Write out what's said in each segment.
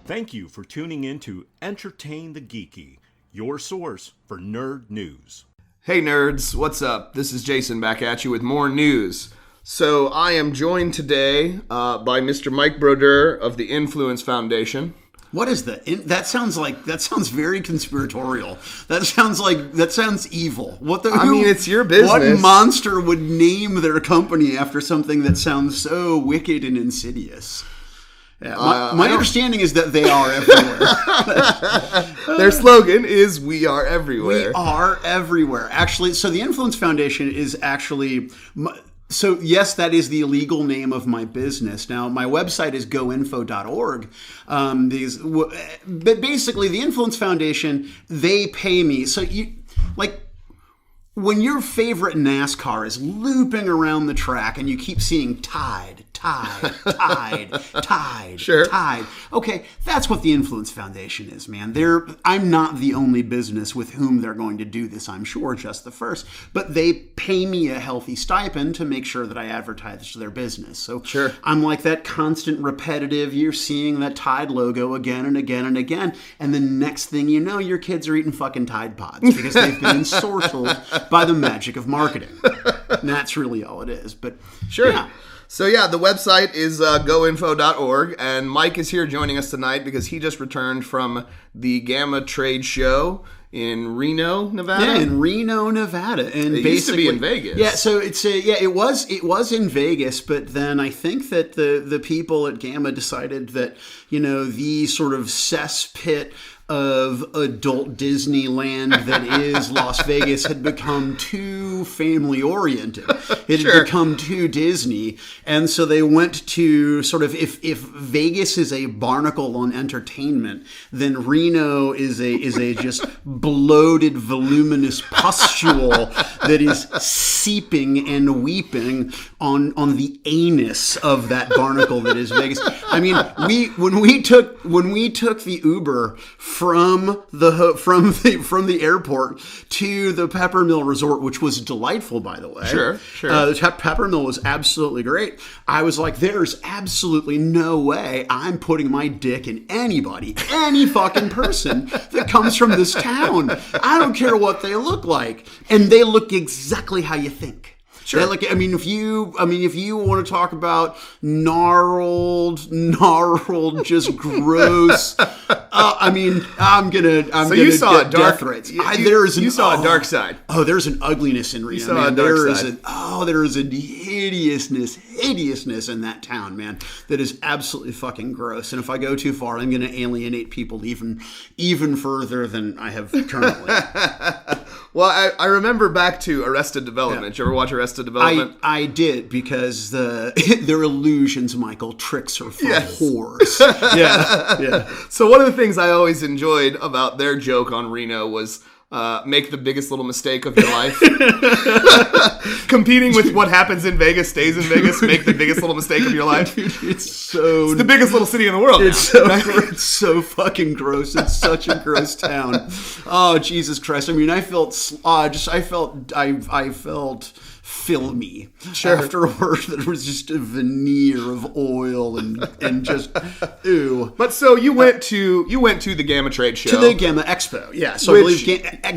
Thank you for tuning in to Entertain the Geeky, your source for nerd news. Hey nerds, what's up? This is Jason back at you with more news. So I am joined today by Mr. Mike Brodeur of the Influence Foundation. What is that? That sounds very conspiratorial. That sounds evil. It's your business. What monster would name their company after something that sounds so wicked and insidious? Yeah, my understanding is that they are everywhere. Their slogan is "We are everywhere." We are everywhere. Actually, so the Influence Foundation is actually... So, yes, that is the legal name of my business. Now, my website is goinfo.org. But basically, the Influence Foundation, they pay me. So, when your favorite NASCAR is looping around the track and you keep seeing tide, sure. tide. Okay, that's what the Influence Foundation is, man. I'm not the only business with whom they're going to do this, I'm sure, just the first. But they pay me a healthy stipend to make sure that I advertise to their business. So sure. I'm like that constant repetitive, you're seeing that Tide logo again and again and again. And the next thing you know, your kids are eating fucking Tide Pods because they've been ensorcelled by the magic of marketing. And that's really all it is. But sure. Yeah. So yeah, the website is goinfo.org, and Mike is here joining us tonight because he just returned from the GAMA trade show in Reno, Nevada. Yeah, in Reno, Nevada, and it used to be in Vegas. Yeah, so it was in Vegas, but then I think that the people at GAMA decided that the sort of cesspit of adult Disneyland that is Las Vegas had become too family-oriented. It had become too Disney. And so they went to sort of, if Vegas is a barnacle on entertainment, then Reno is a just bloated, voluminous pustule that is seeping and weeping on the anus of that barnacle that is Vegas. I mean, when we took the Uber from the airport to the Peppermill Resort, which was delightful, by the way. Sure. The Peppermill was absolutely great. I was like, there's absolutely no way I'm putting my dick in any fucking person that comes from this town. I don't care what they look like, and they look exactly how you think. Sure. If you want to talk about gnarled, just gross. You saw a dark threats. You saw a dark side. Oh, there's an ugliness in Reno. You saw a dark side. There is a hideousness in that town, man. That is absolutely fucking gross. And if I go too far, I'm going to alienate people even further than I have currently. Well, I remember back to Arrested Development. Yeah. Did you ever watch Arrested Development? I did, because they're illusions, Michael. Tricks are for whores. Yeah. So one of the things I always enjoyed about their joke on Reno was make the biggest little mistake of your life. Competing with what happens in Vegas stays in Vegas. Make the biggest little mistake of your life. Dude, it's the biggest little city in the world. It's so fucking gross. It's such a gross town. Oh, Jesus Christ! I mean, I felt filmy afterwards. There was just a veneer of oil and just ew. But so you went to the GAMA trade show, to the GAMA Expo, yeah. So I believe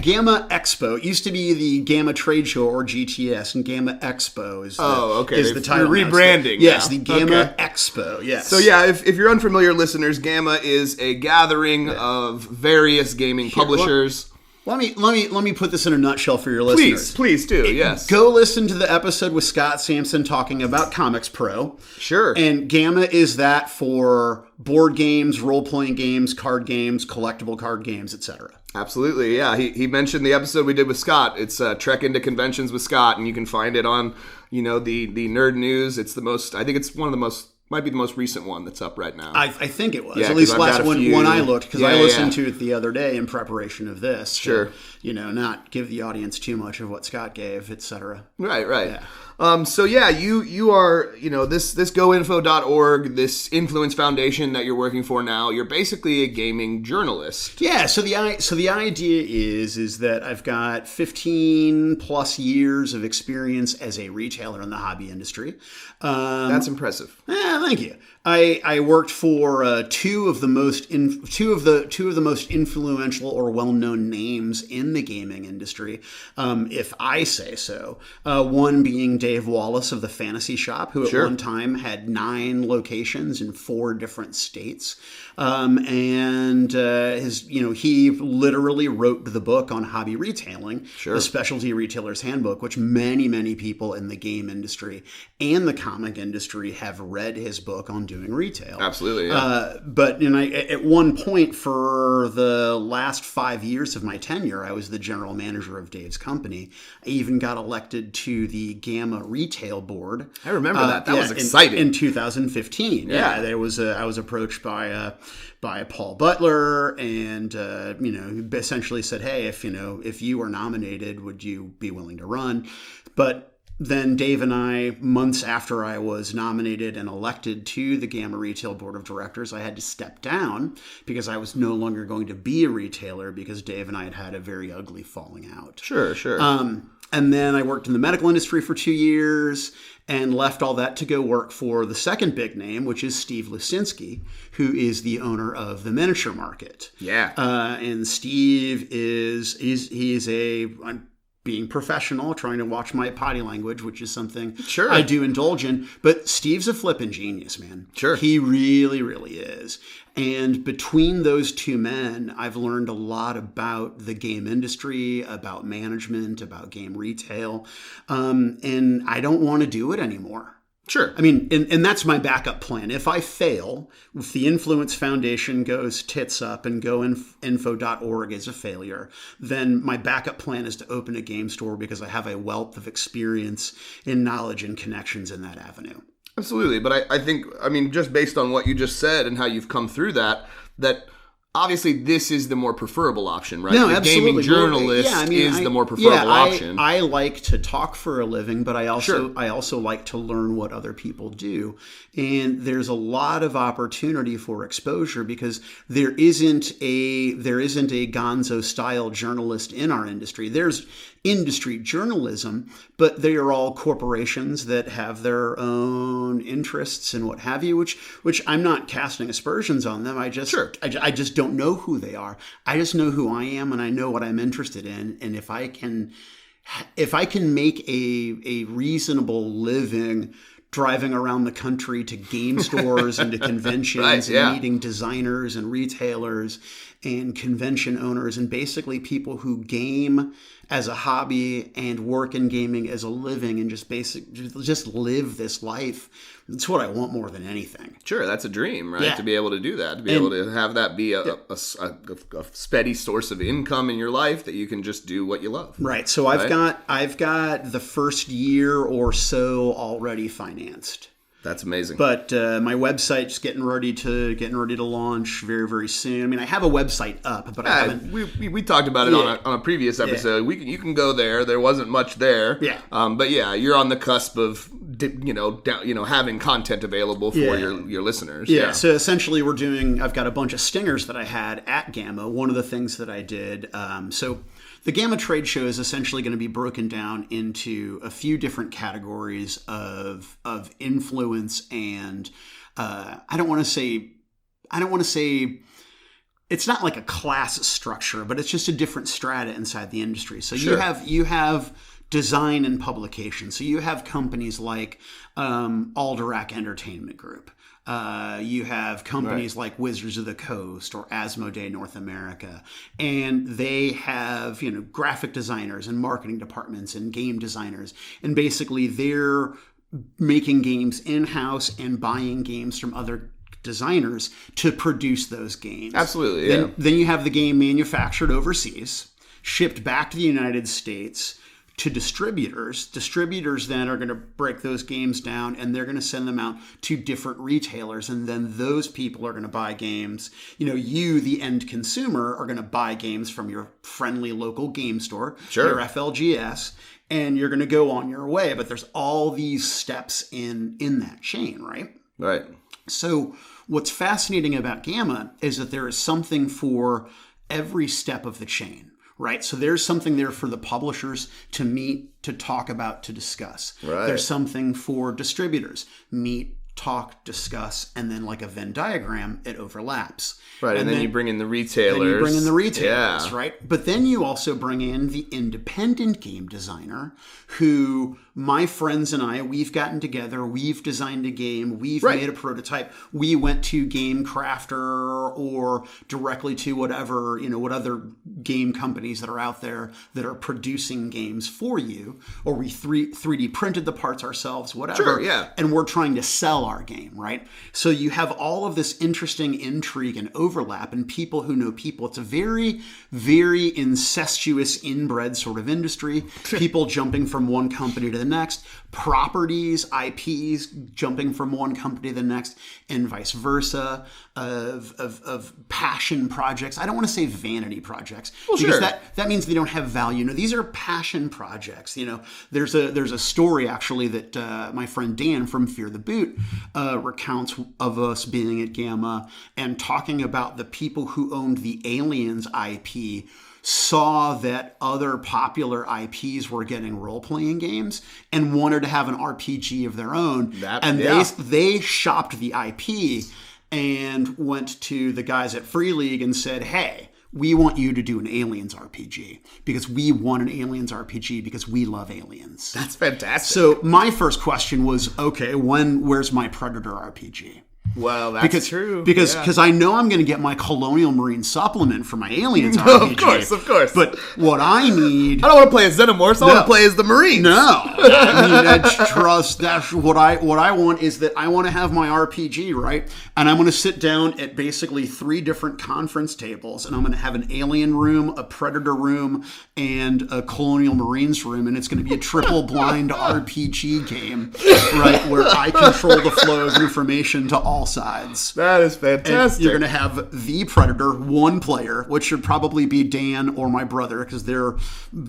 GAMA Expo, it used to be the GAMA trade show, or GTS, and GAMA Expo is the title. You're rebranding. Yes, the GAMA Expo. Yes. So yeah, if you're unfamiliar, listeners, GAMA is a gathering of various gaming publishers. Let me put this in a nutshell for your listeners. Please do, yes. Go listen to the episode with Scott Sampson talking about Comics Pro. Sure. And GAMA is that for board games, role-playing games, card games, collectible card games, etc. Absolutely, yeah. He mentioned the episode we did with Scott. It's Trek into Conventions with Scott, and you can find it on, the Nerd News. It's I think it's one of the most... Might be the most recent one that's up right now. I think it was. Yeah, at least last when I looked, because I listened to it the other day in preparation of this. Sure. To, not give the audience too much of what Scott gave, etc. Right. Yeah. So yeah, you are, this goinfo.org, this Influence Foundation that you're working for now, you're basically a gaming journalist. Yeah, so the idea is that I've got 15 plus years of experience as a retailer in the hobby industry. That's impressive. Thank you. I worked for two of the most influential or well-known names in the gaming industry, if I say so. One being Dave Wallace of the Fantasy Shop, who at one time had 9 locations in 4 different states, and he literally wrote the book on hobby retailing, the Specialty Retailer's Handbook, which many people in the game industry and the comic industry have read his book on doing retail. Absolutely, yeah. But at one point for the last 5 years of my tenure, I was the general manager of Dave's company. I even got elected to the GAMA retail board. I remember that. That was exciting. In 2015. Yeah, I was approached by Paul Butler, and he essentially said, "Hey, if you were nominated, would you be willing to run?" But then Dave and I, months after I was nominated and elected to the GAMA Retail Board of Directors, I had to step down because I was no longer going to be a retailer because Dave and I had a very ugly falling out. Sure. And then I worked in the medical industry for 2 years and left all that to go work for the second big name, which is Steve Lusinski, who is the owner of the Miniature Market. Yeah. And Steve he's being professional, trying to watch my potty language, which is something I do indulge in. But Steve's a flippin' genius, man. Sure. He really, really is. And between those two men, I've learned a lot about the game industry, about management, about game retail. And I don't want to do it anymore. Sure. I mean, and that's my backup plan. If I fail, if the Influence Foundation goes tits up and goinfo.org is a failure, then my backup plan is to open a game store because I have a wealth of experience in knowledge and connections in that avenue. Absolutely. But I think, just based on what you just said and how you've come through that obviously this is the more preferable option, right? No, the absolutely. Gaming journalist is the more preferable option. I like to talk for a living, but I also like to learn what other people do. And there's a lot of opportunity for exposure because there isn't a gonzo style journalist in our industry. There's industry journalism, but they are all corporations that have their own interests and what have you, which I'm not casting aspersions on them. I just don't know who they are. I just know who I am and I know what I'm interested in. And if I can make a reasonable living driving around the country to game stores and to conventions and meeting designers and retailers and convention owners and basically people who game as a hobby and work in gaming as a living and just live this life. That's what I want more than anything. Sure, that's a dream, right? Yeah. To be able to do that, to be able to have that be a steady source of income in your life that you can just do what you love. Right. So I've got the first year or so already financed. That's amazing. But my website's getting ready to launch very, very soon. I mean, I have a website up, but I haven't. We talked about it on a previous episode. Yeah. You can go there. There wasn't much there. Yeah. But yeah, you're on the cusp of having content available for your listeners. Yeah. So essentially, I've got a bunch of stingers that I had at GAMA. One of the things that I did. So the GAMA trade show is essentially going to be broken down into a few different categories of influence and I don't want to say it's not like a class structure, but it's just a different strata inside the industry. So you have design and publication. So you have companies like Alderac Entertainment Group. You have companies like Wizards of the Coast or Asmodee North America, and they have graphic designers and marketing departments and game designers, and basically they're making games in-house and buying games from other designers to produce those games. Absolutely, yeah. Then you have the game manufactured overseas, shipped back to the United States, to distributors. Distributors then are going to break those games down and they're going to send them out to different retailers. And then those people are going to buy games. You, the end consumer, are going to buy games from your friendly local game store, your FLGS, and you're going to go on your way. But there's all these steps in that chain, right? Right. So what's fascinating about GAMA is that there is something for every step of the chain. Right. So there's something there for the publishers to meet, to talk about, to discuss. Right. There's something for distributors, meet, talk, discuss, and then like a Venn diagram, it overlaps. Right. And then you bring in the retailers. Yeah. Right? But then you also bring in the independent game designer who my friends and I, we've gotten together, we've designed a game, we've made a prototype, we went to Game Crafter or directly to whatever, what other game companies that are out there that are producing games for you, or we 3D printed the parts ourselves, whatever. Sure, yeah. And we're trying to sell our game, right? So you have all of this interesting intrigue and overlap and people who know people. It's a very, very incestuous, inbred sort of industry. People jumping from one company to the next, properties, IPs jumping from one company to the next, and vice versa, of passion projects. I don't want to say vanity projects, because that means they don't have value. No, these are passion projects. There's a story actually that my friend Dan from Fear the Boot recounts of us being at GAMA and talking about the people who owned the Aliens IP saw that other popular IPs were getting role-playing games and wanted to have an RPG of their own. They shopped the IP and went to the guys at Free League and said, hey, we want you to do an Aliens RPG because we want an Aliens RPG because we love aliens. That's fantastic. So my first question was, okay, where's my Predator RPG? Well, that's true. Because I know I'm going to get my Colonial Marine supplement for my Aliens RPG. Of course. But what I need... I don't want to play as Xenomorphs. I want to play as the Marines. No. That's what I want is that I want to have my RPG, right? And I'm going to sit down at basically 3 different conference tables, and I'm going to have an Alien room, a Predator room, and a Colonial Marines room, and it's going to be a triple blind RPG game, right? Where I control the flow of information to all sides. That is fantastic. And you're going to have the Predator, one player, which should probably be Dan or my brother because they're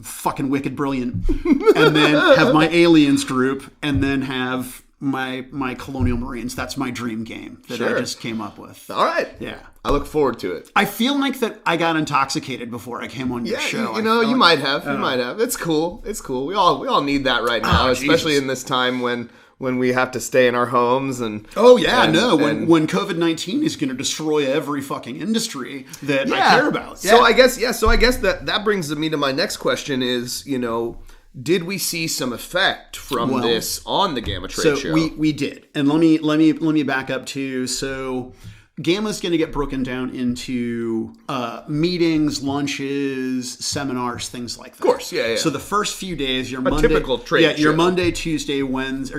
fucking wicked brilliant. And then have my Aliens group, and then have my Colonial Marines. That's my dream game that I just came up with. All right. Yeah. I look forward to it. I feel like that I got intoxicated before I came on your show. You might have. You might have. It's cool. It's cool. We all need that right now, especially in this time when we have to stay in our homes and when COVID-19 is going to destroy every fucking industry that I care about. So I guess that brings me to my next question is, did we see some effect from this on the GAMA trade show? We did. And let me back up too. So GAMA's going to get broken down into meetings, lunches, seminars, things like that. Of course, yeah. So the first few days, your typical trade show. Your Monday, Tuesday, Wednesday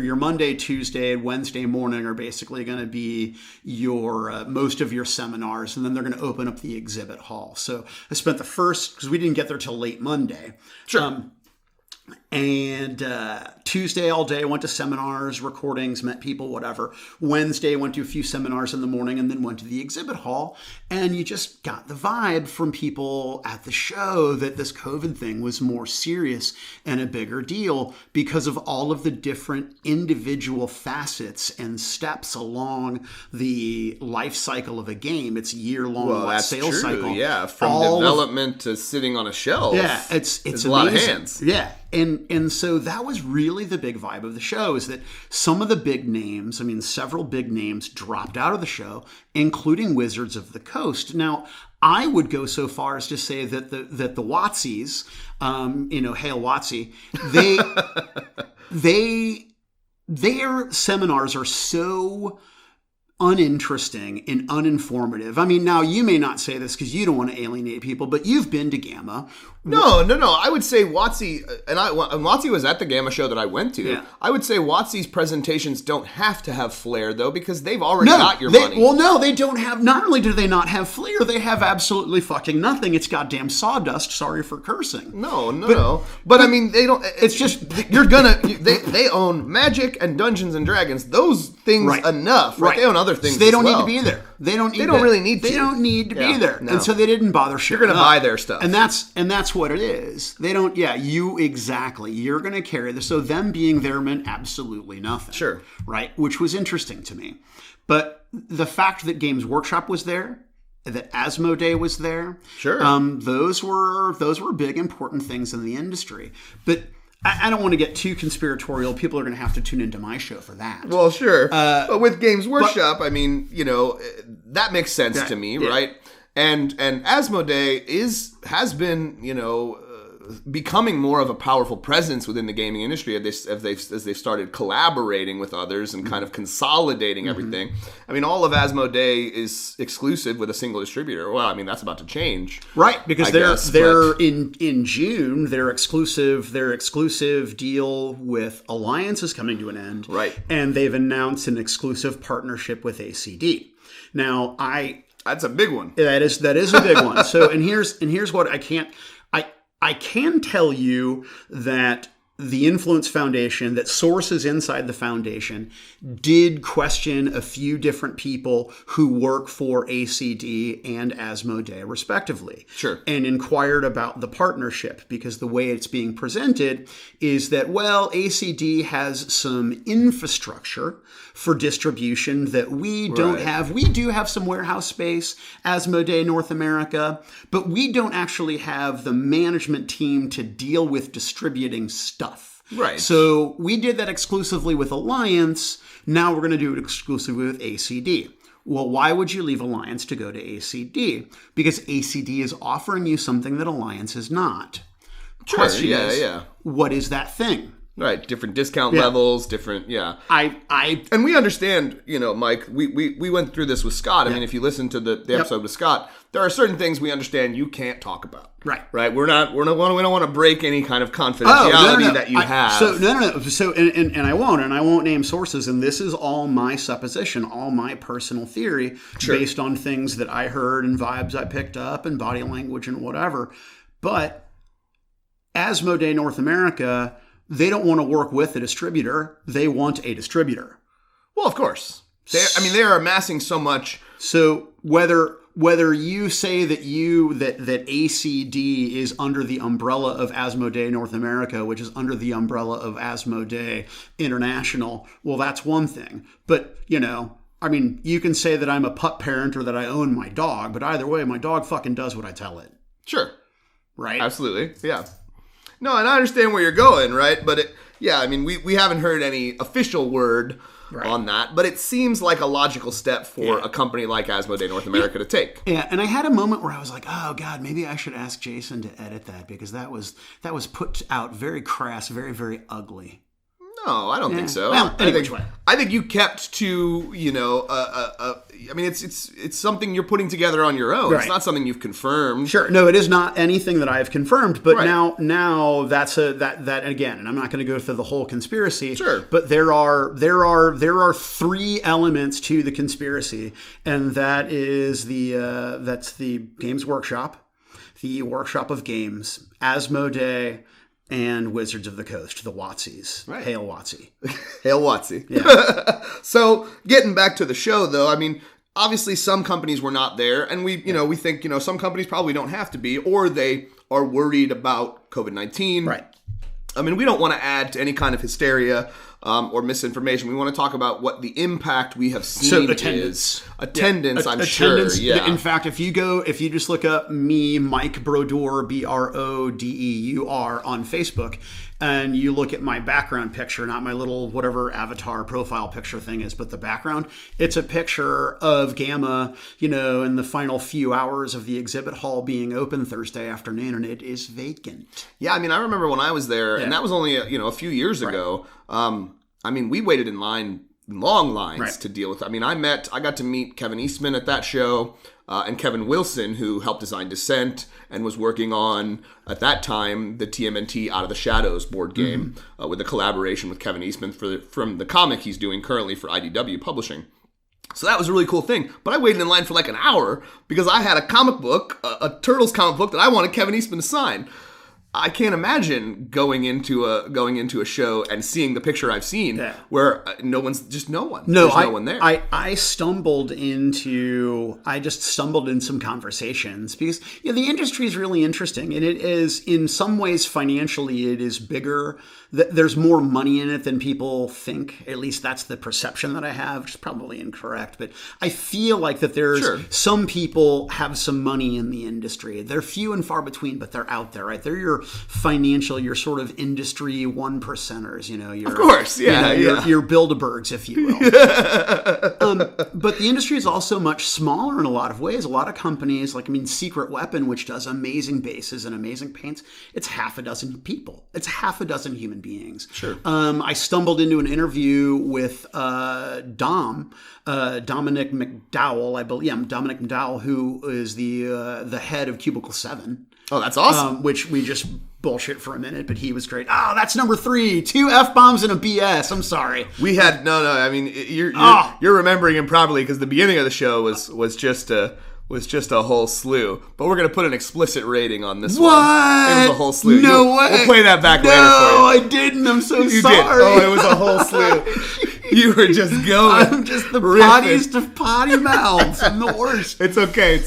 morning are basically going to be your most of your seminars, and then they're going to open up the exhibit hall. So I spent the first, because we didn't get there till late Monday. Sure. And Tuesday all day, went to seminars, recordings, met people, whatever. Wednesday, went to a few seminars in the morning and then went to the exhibit hall. And you just got the vibe from people at the show that this COVID thing was more serious and a bigger deal because of all of the different individual facets and steps along the life cycle of a game. It's a year-long sales cycle. Yeah, from development to sitting on a shelf. Yeah, it's a lot of hands. Yeah. And so that was really the big vibe of the show, is that some of the big names, several big names dropped out of the show, including Wizards of the Coast. Now, I would go so far as to say that the Watsies, hail Watsy, their seminars are so uninteresting and uninformative. Now you may not say this because you don't want to alienate people, but you've been to GAMA. No. I would say WotC, and WotC was at the GAMA show that I went to. Yeah. I would say WotC's presentations don't have to have flair, though, because they've already got your money. Well, no, they don't have, not only do they not have flair, they have absolutely fucking nothing. It's goddamn sawdust. Sorry for cursing. No. But I mean, they don't, it's just, they own Magic and Dungeons and Dragons. Those things enough, right? They own other things. So they don't as well. need to be there. They don't really need to. They don't need to be there. No. And so they didn't bother showing You're going to buy their stuff. And that's what it is. They don't, exactly. You're going to carry this. So them being there meant absolutely nothing. Sure. Right? Which was interesting to me. But the fact that Games Workshop was there, that Asmodee was there, sure. Those were big, important things in the industry. But I don't want to get too conspiratorial. People are going to have to tune into my show for that. Well, sure. But with Games Workshop, I mean, that makes sense to me, right? And Asmodee has been, becoming more of a powerful presence within the gaming industry as they've started collaborating with others and kind of consolidating everything. I mean, all of Asmodee is exclusive with a single distributor. Well, I mean, that's about to change, right? Because they're in June. Their exclusive deal with Alliance is coming to an end, right? And they've announced an exclusive partnership with ACD. Now, that's a big one. That is a big one. So, and here's what I can tell you that the Influence Foundation, that sources inside the foundation did question a few different people who work for ACD and Asmodee, respectively. Sure. And inquired about the partnership, because the way it's being presented is that, well, ACD has some infrastructure for distribution that we don't have. We do have some warehouse space, Asmodee North America, but we don't actually have the management team to deal with distributing stuff. Right. So we did that exclusively with Alliance. Now we're going to do it exclusively with ACD. Well, why would you leave Alliance to go to ACD? Because ACD is offering you something that Alliance is not. Sure, Question is, what is that thing? Right, different discount levels, different, and we understand, Mike, we went through this with Scott. I mean, if you listen to the episode with Scott, there are certain things we understand you can't talk about. Right. We don't want to break any kind of confidentiality that you have. So I won't name sources, and this is all my supposition, all my personal theory, based on things that I heard and vibes I picked up and body language and whatever. But Asmodee North America, they don't want to work with a distributor. They want a distributor. Well, of course. They are amassing so much. So whether you say that ACD is under the umbrella of Asmodee North America, which is under the umbrella of Asmodee International, well, that's one thing. But, you can say that I'm a pup parent or that I own my dog, but either way, my dog fucking does what I tell it. Sure. Right? Absolutely. Yeah. No, and I understand where you're going, right? But we haven't heard any official word on that, but it seems like a logical step for a company like Asmodee North America to take. Yeah, and I had a moment where I was like, oh God, maybe I should ask Jason to edit that, because that was put out very crass, very, very ugly. No, I don't think so. Well, I think you kept to, it's something you're putting together on your own. Right. It's not something you've confirmed. Sure. No, it is not anything that I've confirmed, but now that's that again, and I'm not going to go through the whole conspiracy. Sure. But there are three elements to the conspiracy, and that is that's the Games Workshop, the Workshop of Games, Asmodee, and Wizards of the Coast, the WotCs. Right. Hail WotC. Hail WotC. Yeah. So, getting back to the show, though, obviously some companies were not there, and we think, some companies probably don't have to be, or they are worried about COVID-19. Right. We don't want to add to any kind of hysteria or misinformation. We want to talk about what the impact we have seen is. Attendance, I'm sure. Yeah. In fact, if you just look up me, Mike Brodeur, Brodeur on Facebook, and you look at my background picture, not my little whatever avatar profile picture thing is, but the background, it's a picture of GAMA, in the final few hours of the exhibit hall being open Thursday afternoon, and it is vacant. Yeah, I remember when I was there, and that was only a few years ago. We waited in line long lines Right. to deal with. I mean, I got to meet Kevin Eastman at that show, and Kevin Wilson, who helped design Descent and was working on, at that time, the TMNT Out of the Shadows board game, with a collaboration with Kevin Eastman from the comic he's doing currently for IDW Publishing. So that was a really cool thing. But I waited in line for like an hour because I had a comic book, a Turtles comic book that I wanted Kevin Eastman to sign. I can't imagine going into a show and seeing the picture I've seen where no one. There's no one there. I stumbled into some conversations because the industry is really interesting, and it is in some ways financially it is bigger. There's more money in it than people think. At least that's the perception that I have, which is probably incorrect. But I feel like that there's some people have some money in the industry. They're few and far between, but they're out there, right? They're your sort of industry 1%ers, of course, your Bilderbergs, if you will. But the industry is also much smaller in a lot of ways. A lot of companies, Secret Weapon, which does amazing bases and amazing paints, it's half a dozen people. It's half a dozen human beings. Sure. I stumbled into an interview with Dominic McDowell, I believe. Yeah, Dominic McDowell, who is the head of Cubicle 7. Oh, that's awesome. Which we just bullshit for a minute, but he was great. Oh, that's number 3. 2 F-bombs and a BS. I'm sorry. We had no. I mean, you're remembering him probably because the beginning of the show was just a whole slew. But we're gonna put an explicit rating on this one. It was a whole slew. No way. We'll play that back later for you. No, I didn't. I'm so you sorry. Did. Oh, it was a whole slew. You were just going. I'm just the pottiest of potty mouths. I'm the worst. It's okay.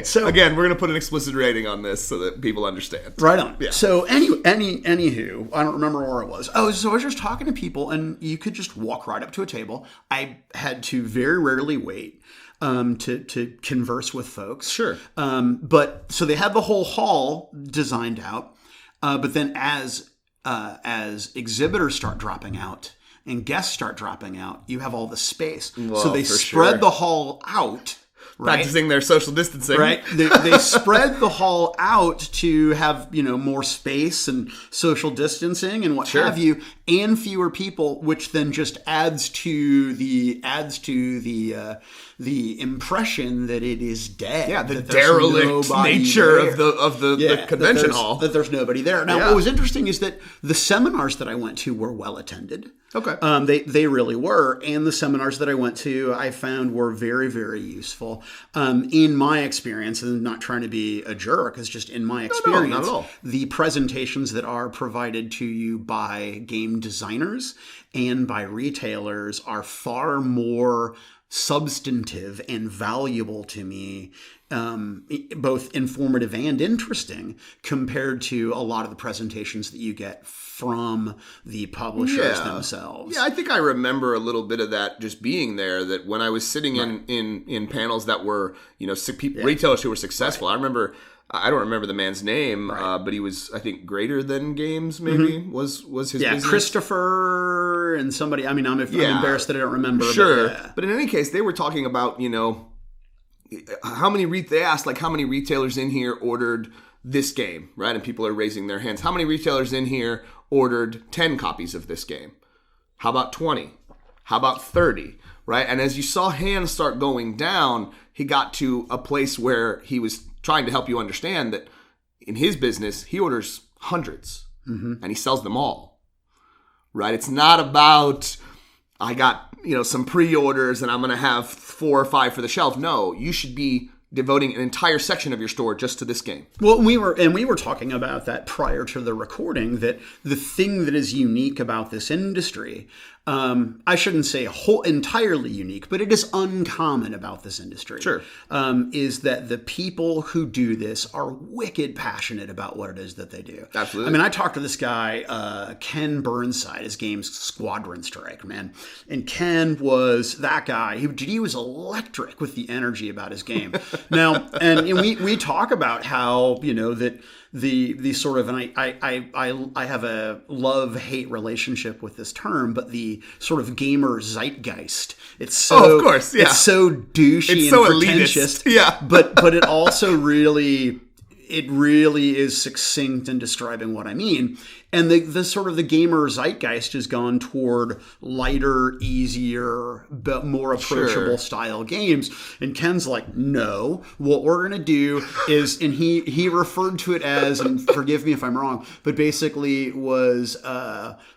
So again, we're gonna put an explicit rating on this so that people understand. Right on. Yeah. So anywho, I don't remember where it was. Oh, so I was just talking to people, and you could just walk right up to a table. I had to very rarely wait to converse with folks. Sure. But so they had the whole hall designed out, but then as exhibitors start dropping out and guests start dropping out, you have all the space. Well, so they spread the hall out. Right? Practicing their social distancing. Right. They spread the hall out to have, more space and social distancing and what have you, and fewer people, which then just adds to the impression that it is dead. Yeah, the derelict nature of the convention hall. That there's nobody there. Now, what was interesting is that the seminars that I went to were well attended. Okay. They really were. And the seminars that I went to, I found were very, very useful. In my experience, and not trying to be a jerk, it's just in my experience, not at all. The presentations that are provided to you by game designers and by retailers are far more substantive and valuable to me, both informative and interesting, compared to a lot of the presentations that you get from the publishers themselves. Yeah, I think I remember a little bit of that just being there, that when I was sitting in panels that were, retailers who were successful. I don't remember the man's name, but he was, I think, Greater Than Games, maybe, was his business. Christopher and somebody. I mean, I'm embarrassed that I don't remember. Sure. But in any case, they were talking about, how many retailers in here ordered this game, right? And people are raising their hands. How many retailers in here ordered 10 copies of this game? How about 20? How about 30? Right? And as you saw hands start going down, he got to a place where he was trying to help you understand that in his business, he orders hundreds and he sells them all, right? It's not about, I got, some pre-orders and I'm going to have 4 or 5 for the shelf. No, you should be devoting an entire section of your store just to this game. Well, we were talking about that prior to the recording, that the thing that is unique about this industry, I shouldn't say entirely unique, but it is uncommon about this industry. Sure. Is that the people who do this are wicked passionate about what it is that they do. Absolutely. I mean, I talked to this guy, Ken Burnside, his game's Squadron Strike, man. And Ken was that guy. He was electric with the energy about his game. Now, and we talk about how, that the sort of, and I have a love-hate relationship with this term, but the sort of gamer zeitgeist. It's so, of course, yeah. It's so douchey, it's and so pretentious. Elitist. Yeah. but it also really, it really is succinct in describing what I mean. And the sort of the gamer zeitgeist has gone toward lighter, easier, but more approachable style games. And Ken's like, no, what we're going to do is, and he referred to it as, and forgive me if I'm wrong, but basically was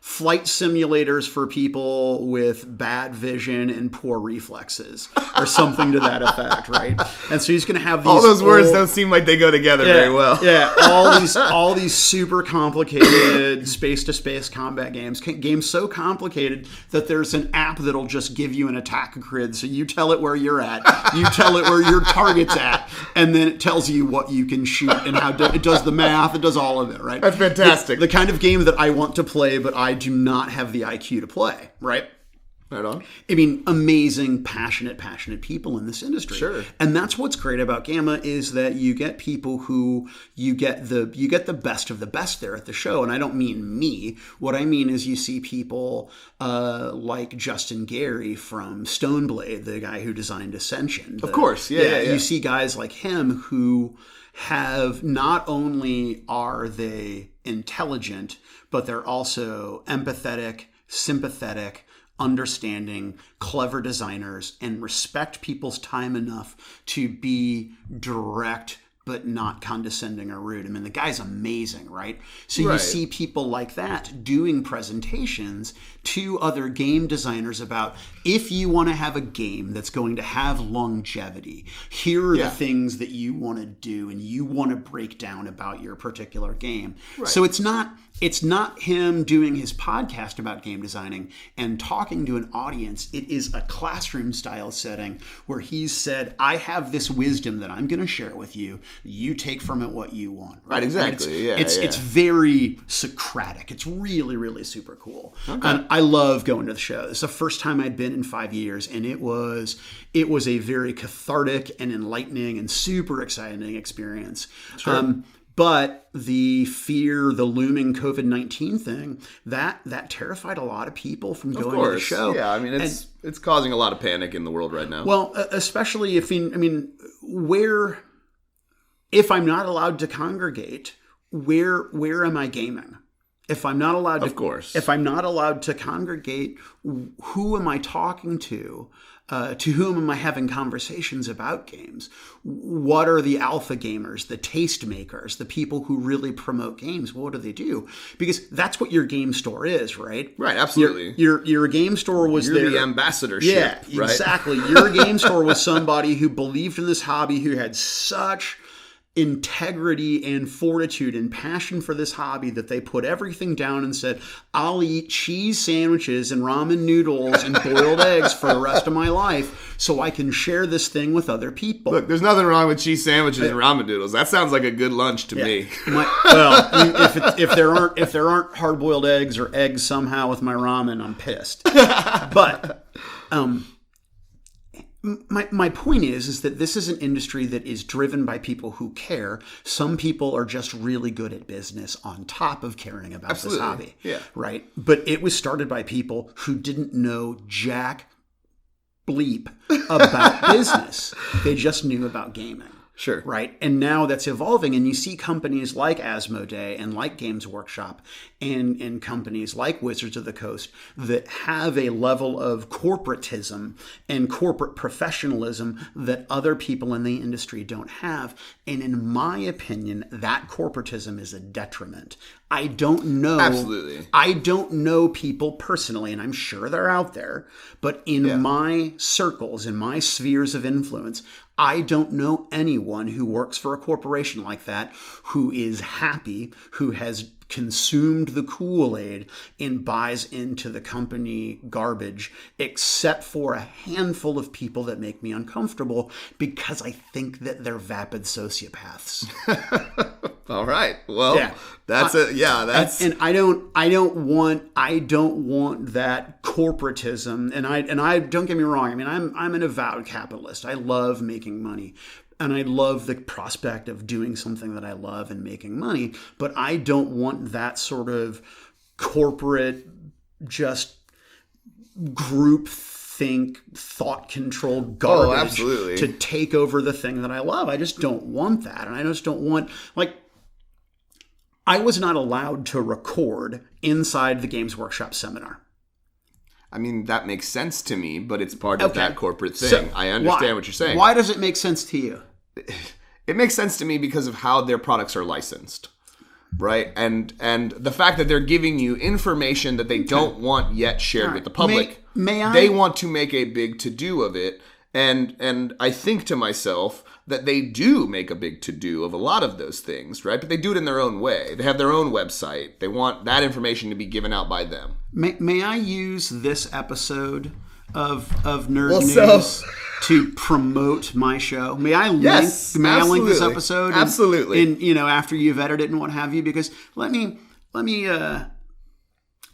flight simulators for people with bad vision and poor reflexes, or something to that effect, right? And so he's going to have these all those words don't seem like they go together very well. Yeah, all these super complicated space-to-space combat games so complicated that there's an app that'll just give you an attack grid, so you tell it where you're at, you tell it where your target's at, and then it tells you what you can shoot and how it does the math, it does all of it, right? That's fantastic. The kind of game that I want to play, but I do not have the IQ to play, right? Right on. I mean, amazing, passionate people in this industry. Sure. And that's what's great about GAMA is that you get people who you get the best of the best there at the show. And I don't mean me. What I mean is you see people like Justin Gary from Stoneblade, the guy who designed Ascension. Of course. Yeah. You see guys like him who have, not only are they intelligent, but they're also empathetic, sympathetic, understanding, clever designers, and respect people's time enough to be direct but not condescending or rude. I mean, the guy's amazing, right? So you see people like that doing presentations to other game designers about, if you want to have a game that's going to have longevity, here are the things that you want to do and you want to break down about your particular game. Right. So it's not him doing his podcast about game designing and talking to an audience. It is a classroom style setting where he's said, I have this wisdom that I'm going to share with you. You take from it what you want. Right, exactly. It's very Socratic. It's really, really super cool. Okay. And I love going to the show. It's the first time I'd been in 5 years, and it was a very cathartic and enlightening and super exciting experience. Sure. But the looming COVID-19 thing, that terrified a lot of people from going to the show. Yeah, I mean, it's causing a lot of panic in the world right now. Well, especially if I'm not allowed to congregate, where am I gaming? If I'm not allowed if I'm not allowed to congregate, who am I talking to? To whom am I having conversations about games? What are the alpha gamers, the taste makers, the people who really promote games? What do they do? Because that's what your game store is, right? Right, absolutely. Your game store was You're the ambassadorship. Yeah, right? exactly. Your game store was somebody who believed in this hobby, who had such integrity and fortitude and passion for this hobby that they put everything down and said, I'll eat cheese sandwiches and ramen noodles and boiled eggs for the rest of my life so I can share this thing with other people. Look, there's nothing wrong with cheese sandwiches and ramen noodles. That sounds like a good lunch to me. If there aren't hard-boiled eggs or eggs somehow with my ramen, I'm pissed. But my point is that this is an industry that is driven by people who care. Some people are just really good at business on top of caring about this hobby. Yeah. Right? But it was started by people who didn't know jack bleep about business. They just knew about gaming. Sure. Right? And now that's evolving, and you see companies like Asmodee and like Games Workshop and companies like Wizards of the Coast that have a level of corporatism and corporate professionalism that other people in the industry don't have. And in my opinion, that corporatism is a detriment. I don't know. Absolutely. I don't know people personally, and I'm sure they're out there, but in my circles, in my spheres of influence, I don't know anyone who works for a corporation like that who is happy, who has consumed the Kool-Aid and buys into the company garbage, except for a handful of people that make me uncomfortable because I think that they're vapid sociopaths. All right. Well, that's and I don't want that corporatism. And I don't get me wrong. I mean, I'm an avowed capitalist. I love making money. And I love the prospect of doing something that I love and making money, but I don't want that sort of corporate, just group think, thought-controlled garbage absolutely. to take over the thing that I love. I just don't want that. And I just don't want, like, I was not allowed to record inside the Games Workshop seminar. I mean, that makes sense to me, but it's part of Okay. that corporate thing. So, I understand what you're saying. Why does it make sense to you? It makes sense to me because of how their products are licensed, right? And the fact that they're giving you information that they don't want yet shared with the public. May I? They want to make a big to-do of it. And I think to myself that they do make a big to-do of a lot of those things, right? But they do it in their own way. They have their own website. They want that information to be given out by them. May I use this episode of Nerd Well, News to promote my show? May I link? Yes, May I link this absolutely. episode? Absolutely. In after you've edited and what have you, because let me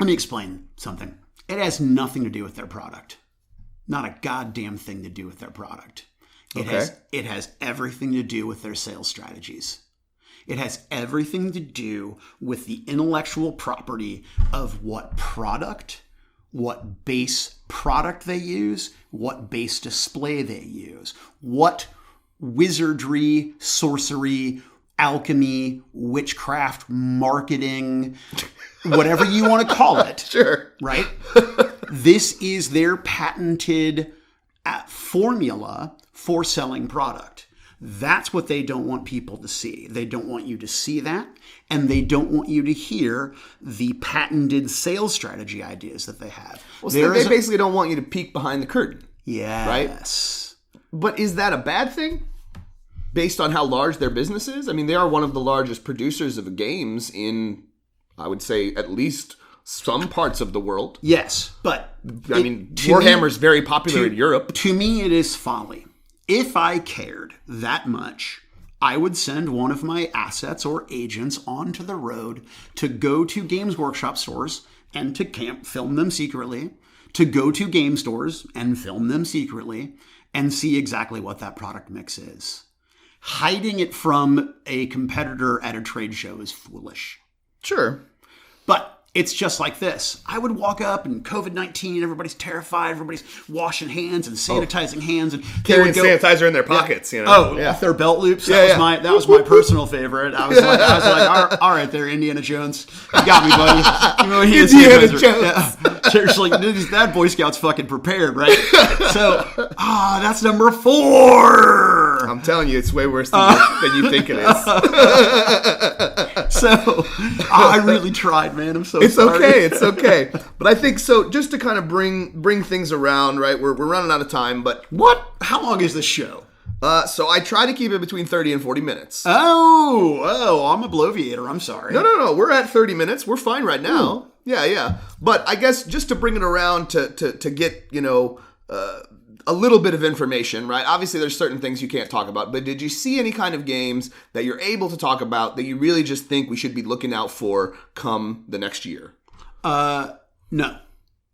explain something. It has nothing to do with their product. Not a goddamn thing to do with their product. It has everything to do with their sales strategies. It has everything to do with the intellectual property of what product, what base product they use, what base display they use, what wizardry, sorcery, alchemy, witchcraft, marketing, whatever you want to call it. Sure. Right? This is their patented formula for selling product. That's what they don't want people to see. They don't want you to see that, and they don't want you to hear the patented sales strategy ideas that they have. Well, so they basically don't want you to peek behind the curtain. Yes. But is that a bad thing? Based on how large their business is? I mean, they are one of the largest producers of games in, I would say, at least some parts of the world. Yes, but I mean, Warhammer's very popular in Europe. To me, it is folly. If I cared that much, I would send one of my assets or agents onto the road to go to Games Workshop stores and to film them secretly, to go to game stores and film them secretly, and see exactly what that product mix is. Hiding it from a competitor at a trade show is foolish. Sure. But it's just like this. I would walk up and COVID-19, everybody's terrified, everybody's washing hands and sanitizing hands, and carrying sanitizer in their pockets, you know. Off their belt loops. That was my personal favorite. I was like, all right, there, Indiana Jones, you got me, buddy. You know, Indiana Jones. Yeah. Seriously, that Boy Scout's fucking prepared, right? So, that's number 4. I'm telling you, it's way worse than you think it is. So, I really tried, man. I'm so sorry. It's okay. But I think so. Just to kind of bring things around, right? We're running out of time. But How long is this show? So I try to keep it between 30 and 40 minutes. Oh, I'm a bloviator. I'm sorry. No. We're at 30 minutes. We're fine right now. Ooh. Yeah. But I guess just to bring it around to get, a little bit of information, right? Obviously, there's certain things you can't talk about, but did you see any kind of games that you're able to talk about that you really just think we should be looking out for come the next year? No.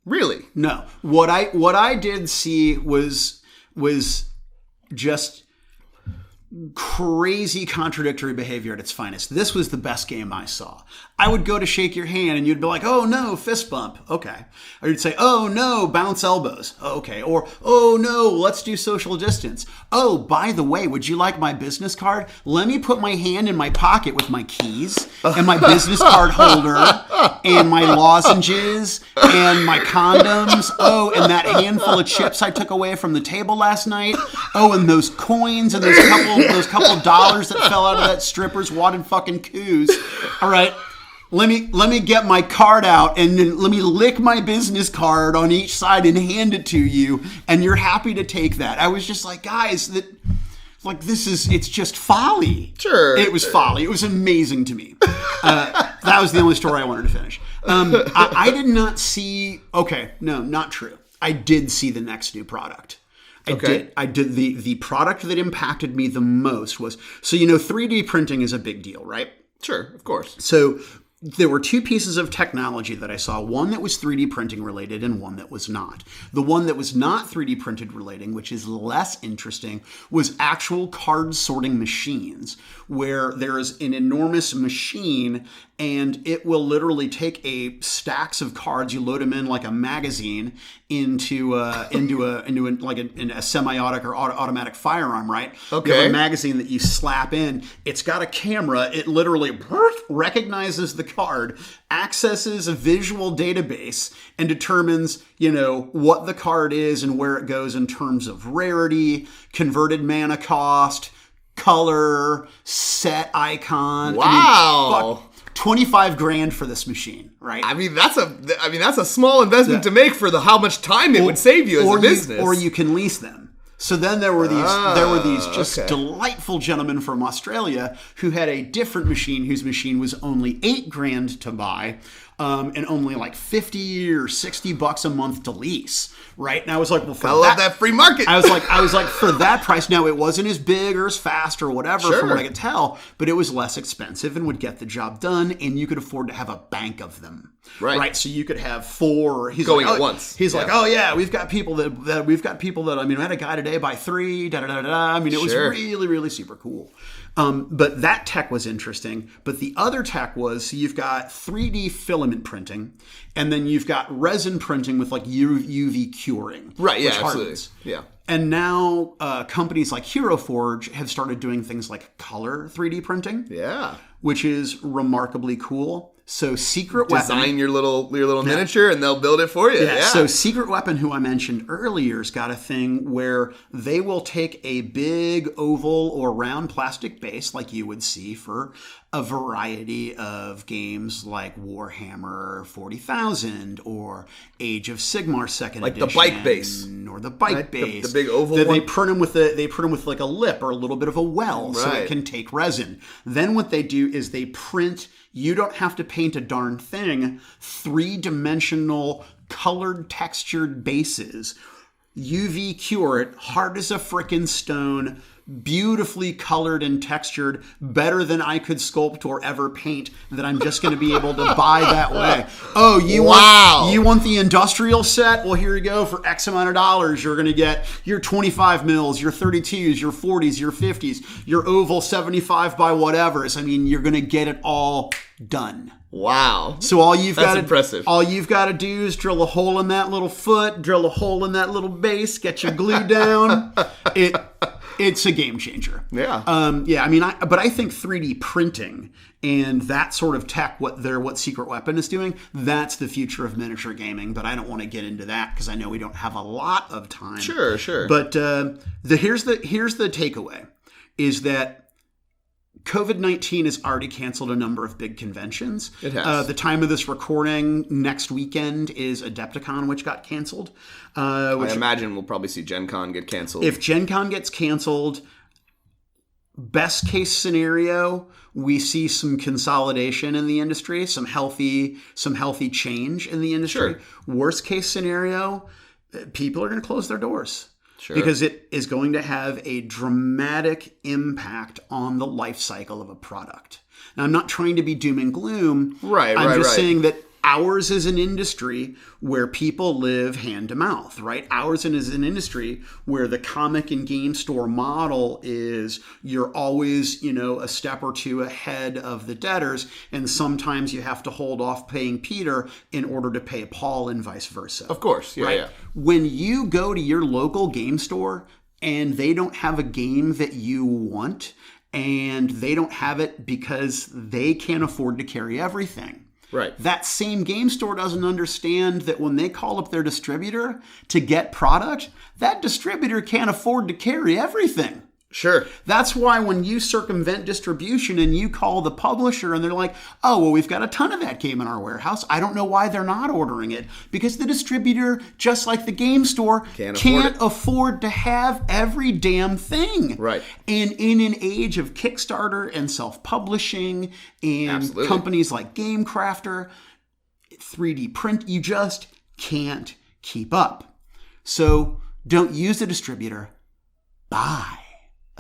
Really? No. What I did see was just crazy contradictory behavior at its finest. This was the best game I saw. I would go to shake your hand and you'd be like, oh no, fist bump. Okay. Or you'd say, oh no, bounce elbows. Okay. Or, oh no, let's do social distance. Oh, by the way, would you like my business card? Let me put my hand in my pocket with my keys and my business card holder and my lozenges and my condoms. Oh, and that handful of chips I took away from the table last night. Oh, and those coins and those couple dollars that fell out of that stripper's wadded fucking coos. All right. Let me get my card out and then let me lick my business card on each side and hand it to you, and you're happy to take that. I was just like, guys, it's just folly. Sure. It was folly. It was amazing to me. That was the only story I wanted to finish. I did not see, okay, no, not true. I did see the next new product. I did. The product that impacted me the most was, 3D printing is a big deal, right? Sure, of course. So there were 2 pieces of technology that I saw, one that was 3D printing related and one that was not. The one that was not 3D printed relating, which is less interesting, was actual card sorting machines, where there is an enormous machine and it will literally take stacks of cards. You load them in like a magazine into a semi-automatic or automatic firearm, right? Okay. You have a magazine that you slap in. It's got a camera. It literally recognizes the card, accesses a visual database, and determines, what the card is and where it goes in terms of rarity, converted mana cost, color, set icon. Wow. 25 grand for this machine, right? I mean, that's a small investment to make for how much time it would save you as a business. Or you can lease them. So then there were these just delightful gentlemen from Australia who had a different machine whose machine was only $8,000 to buy, and only like $50 or $60 a month to lease, right? And I was like, well, I love that free market. I was like, for that price, now it wasn't as big or as fast or whatever from what I could tell, but it was less expensive and would get the job done, and you could afford to have a bank of them. Right. So you could have 4. He's going like, at once. He's like, oh yeah, we've got people that I mean, I had a guy today buy 3. I mean, it was really, really super cool. But that tech was interesting. But the other tech was, so you've got 3D filament printing, and then you've got resin printing with like UV curing. Right. Yeah. Which Absolutely. hardens. Yeah. And now companies like Hero Forge have started doing things like color 3D printing. Yeah. Which is remarkably cool. So Secret Weapon... Design your little miniature and they'll build it for you. Yeah. So Secret Weapon, who I mentioned earlier, has got a thing where they will take a big oval or round plastic base like you would see for a variety of games like Warhammer 40,000 or Age of Sigmar 2nd like Edition. The bike base. Or the bike base. The big oval They one. print them with like a lip or a little bit of a well so it can take resin. Then what they do is they print... You don't have to paint a darn thing. 3-dimensional, colored, textured bases. UV cure it, hard as a frickin' stone, beautifully colored and textured, better than I could sculpt or ever paint, that I'm just going to be able to buy that way. Oh, you want the industrial set? Well, here you go. For X amount of dollars, you're going to get your 25 mils, your 32s, your 40s, your 50s, your oval 75 by whatever. I mean, you're going to get it all done. Wow. So all you've got to do is drill a hole in that little foot, drill a hole in that little base, get your glue down. It's a game changer. Yeah. I mean, but I think 3D printing and that sort of tech, what Secret Weapon is doing, that's the future of miniature gaming. But I don't want to get into that because I know we don't have a lot of time. Sure. But here's the takeaway: is that COVID-19 has already canceled a number of big conventions. It has. The time of this recording, next weekend is Adepticon, which got canceled. I imagine we'll probably see Gen Con get canceled. If Gen Con gets canceled, best case scenario, we see some consolidation in the industry, some healthy change in the industry. Sure. Worst case scenario, people are going to close their doors. Sure. Because it is going to have a dramatic impact on the life cycle of a product. Now, I'm not trying to be doom and gloom. I'm just saying that ours is an industry where people live hand to mouth, right? Ours is an industry where the comic and game store model is you're always, a step or two ahead of the debtors, and sometimes you have to hold off paying Peter in order to pay Paul and vice versa. Of course, right? Yeah. When you go to your local game store and they don't have a game that you want, and they don't have it because they can't afford to carry everything. Right. That same game store doesn't understand that when they call up their distributor to get product, that distributor can't afford to carry everything. Sure. That's why when you circumvent distribution and you call the publisher and they're like, oh, well, we've got a ton of that game in our warehouse. I don't know why they're not ordering it. Because the distributor, just like the game store, can't afford to have every damn thing. Right. And in an age of Kickstarter and self-publishing and companies like GameCrafter, 3D print, you just can't keep up. So don't use a distributor. Buy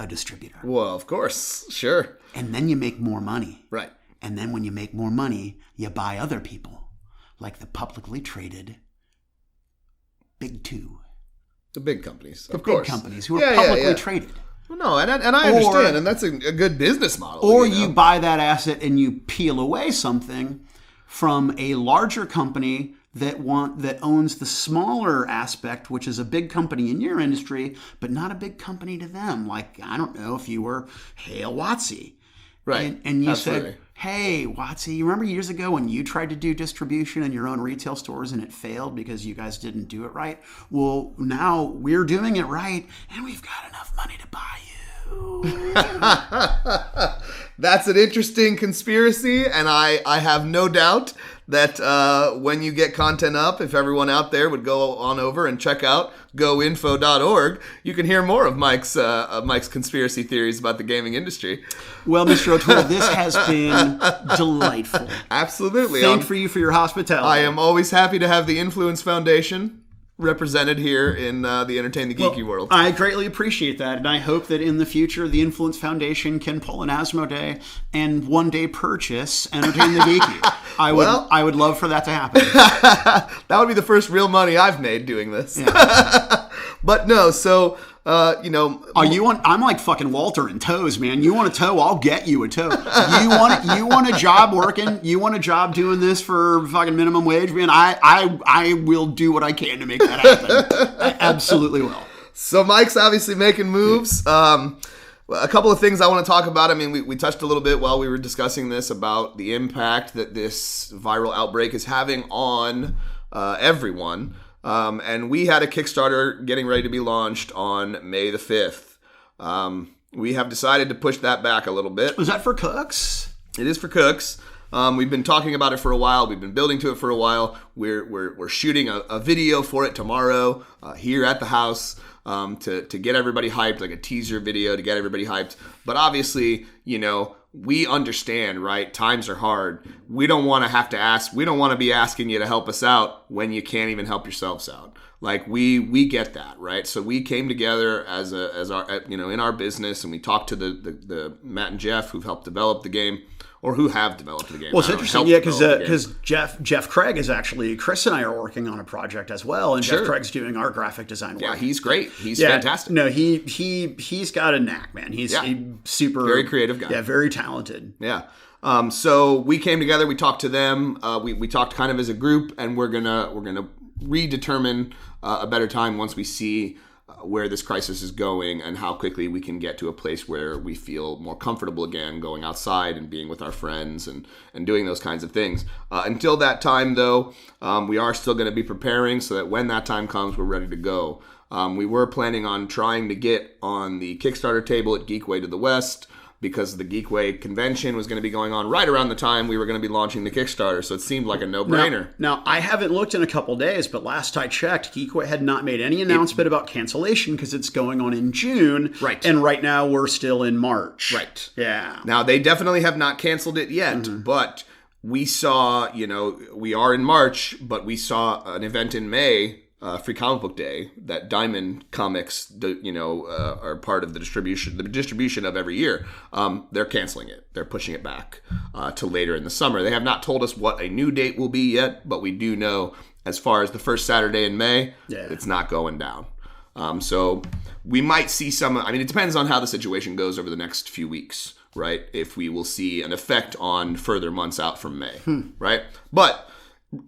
a distributor. Well, of course. Sure. And then you make more money. Right. And then when you make more money, you buy other people, like the publicly traded Big Two. The big companies, of course. The big companies who are publicly traded. No, and I understand, and that's a good business model. Or you buy that asset and you peel away something from a larger company that owns the smaller aspect, which is a big company in your industry, but not a big company to them. Like, I don't know, if you were Hale Watsy. Right. And you Absolutely. said, hey, Watsy, you remember years ago when you tried to do distribution in your own retail stores and it failed because you guys didn't do it right? Well, now we're doing it right and we've got enough money to buy you. That's an interesting conspiracy, and I have no doubt that when you get content up, if everyone out there would go on over and check out goinfo.org, you can hear more of Mike's conspiracy theories about the gaming industry. Well, Mr. O'Toole, this has been delightful. Absolutely. Thank you for your hospitality. I am always happy to have the Influence Foundation represented here in the Entertain the Geeky world. I greatly appreciate that, and I hope that in the future the Influence Foundation can pull an Asmodee and one day purchase Entertain the Geeky. I would love for that to happen. That would be the first real money I've made doing this. Yeah. But no, so I'm like fucking Walter in tows, man. You want a tow? I'll get you a tow. You want a job working? You want a job doing this for fucking minimum wage, man? I will do what I can to make that happen. I absolutely will. So Mike's obviously making moves. A couple of things I want to talk about. I mean, we touched a little bit while we were discussing this about the impact that this viral outbreak is having on everyone. And we had a Kickstarter getting ready to be launched on May the 5th. We have decided to push that back a little bit. Was that for cooks? It is for cooks. We've been talking about it for a while. We've been building to it for a while. We're shooting a video for it tomorrow here at the house to get everybody hyped, like a teaser video to get everybody hyped. But obviously, we understand, right? Times are hard. We don't want to have to ask. We don't want to be asking you to help us out when you can't even help yourselves out. Like we get that, right? So we came together as our in our business, and we talked to the Matt and Jeff who've helped develop the game, or who have developed the game. Well, it's interesting, yeah, because Jeff Craig is actually, Chris and I are working on a project as well, and Sure. Jeff Craig's doing our graphic design work. Yeah, he's great. He's fantastic. No, he's got a knack, man. He's a super very creative guy. Yeah, very talented. Yeah. So we came together. We talked to them. We talked kind of as a group, and we're gonna redetermine a better time once we see where this crisis is going and how quickly we can get to a place where we feel more comfortable again going outside and being with our friends and doing those kinds of things. Until that time, though, we are still going to be preparing so that when that time comes, we're ready to go. We were planning on trying to get on the Kickstarter table at Geekway to the West, because the Geekway convention was going to be going on right around the time we were going to be launching the Kickstarter, so it seemed like a no-brainer. Now, I haven't looked in a couple days, but last I checked, Geekway had not made any announcement about cancellation because it's going on in June. Right. And right now, we're still in March. Right. Yeah. Now, they definitely have not canceled it yet, but we saw, we are in March, but we saw an event in May, Free Comic Book Day, that Diamond Comics, are part of the distribution of every year. They're canceling it. They're pushing it back to later in the summer. They have not told us what a new date will be yet, but we do know as far as the first Saturday in May, it's not going down. So we might see it depends on how the situation goes over the next few weeks, right? If we will see an effect on further months out from May, right? But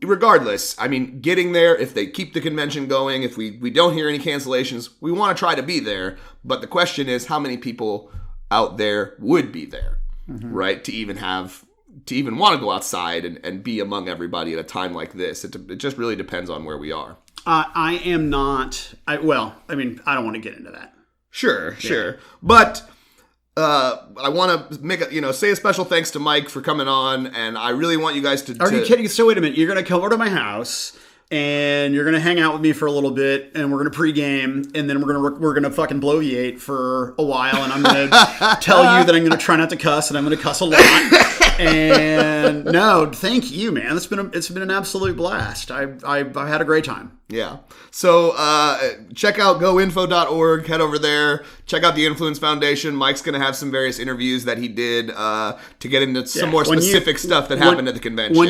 regardless, getting there, if they keep the convention going, if we don't hear any cancellations, we want to try to be there. But the question is, how many people out there would be there, right? To even want to go outside and be among everybody at a time like this. It just really depends on where we are. I am not. I don't want to get into that. Sure. But I want to say a special thanks to Mike for coming on, and I really want you guys to. Are you kidding? So wait a minute. You're going to come over to my house, and you're going to hang out with me for a little bit, and we're going to pregame, and then we're going to fucking bloviate for a while, and I'm going to tell you that I'm going to try not to cuss, and I'm going to cuss a lot. And no, thank you, man. It's been an absolute blast. I've had a great time. Yeah. So check out goinfo.org. Head over there. Check out the Influence Foundation. Mike's going to have some various interviews that he did to get into some more specific stuff that happened at the convention.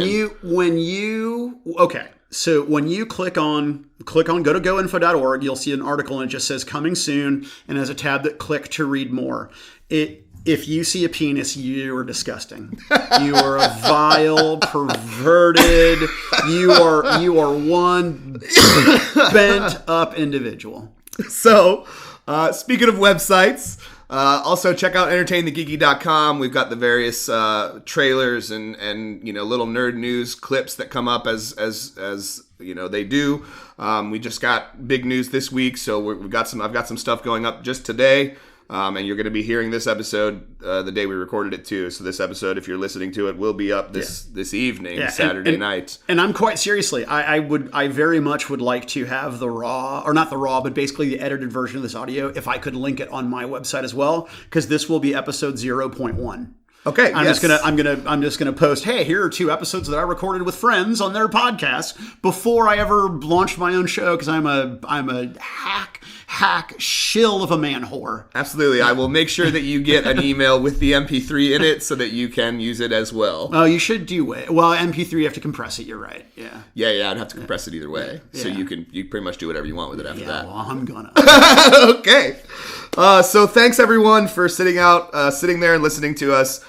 Okay. So when you go to goinfo.org, you'll see an article and it just says coming soon and has a tab that click to read more. If you see a penis, you are disgusting. You are a vile, perverted, you are one bent up individual. So, speaking of websites, also check out entertainthegeeky.com. We've got the various trailers and little nerd news clips that come up as they do. We just got big news this week, so I've got some stuff going up just today. And you're going to be hearing this episode the day we recorded it too. So this episode, if you're listening to it, will be up this evening, Saturday night. And I'm quite seriously, I very much would like to have the raw, or not the raw, but basically the edited version of this audio, if I could link it on my website as well, because this will be episode 0.1. Okay. I'm just gonna post, hey, here are 2 episodes that I recorded with friends on their podcast before I ever launched my own show, because I'm a hack shill of a man whore. Absolutely. I will make sure that you get an email with the MP3 in it so that you can use it as well. Oh, you should do it. Well, MP3 you have to compress it. You're right. Yeah. Yeah. I'd have to compress it either way. Yeah. So you pretty much do whatever you want with it after that. Well, I'm gonna. Okay. So thanks everyone for sitting there and listening to us.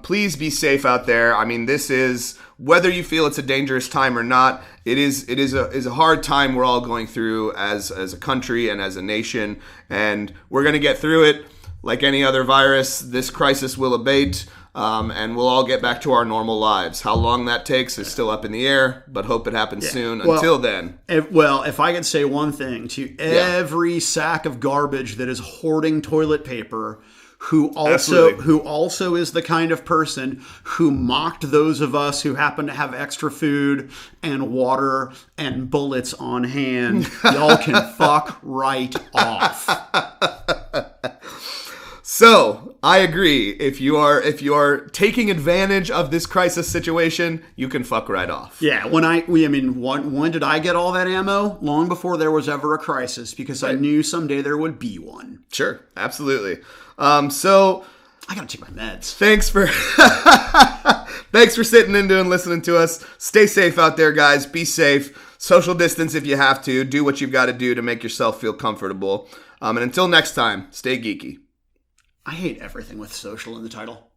Please be safe out there. I mean, this is, whether you feel it's a dangerous time or not, it is a hard time we're all going through as a country and as a nation, and we're going to get through it. Like any other virus, this crisis will abate, and we'll all get back to our normal lives. How long that takes is still up in the air, but hope it happens soon. Until then. If I could say one thing to every sack of garbage that is hoarding toilet paper, who also is the kind of person who mocked those of us who happen to have extra food and water and bullets on hand, y'all can fuck right off. So, I agree. If you are taking advantage of this crisis situation, you can fuck right off. Yeah, when did I get all that ammo? Long before there was ever a crisis, because I knew someday there would be one. Sure, absolutely. So I gotta take my meds. Thanks for sitting in and listening to us. Stay safe out there, guys. Be safe. Social distance if you have to. Do what you've got to do to make yourself feel comfortable. And until next time, stay geeky. I hate everything with social in the title.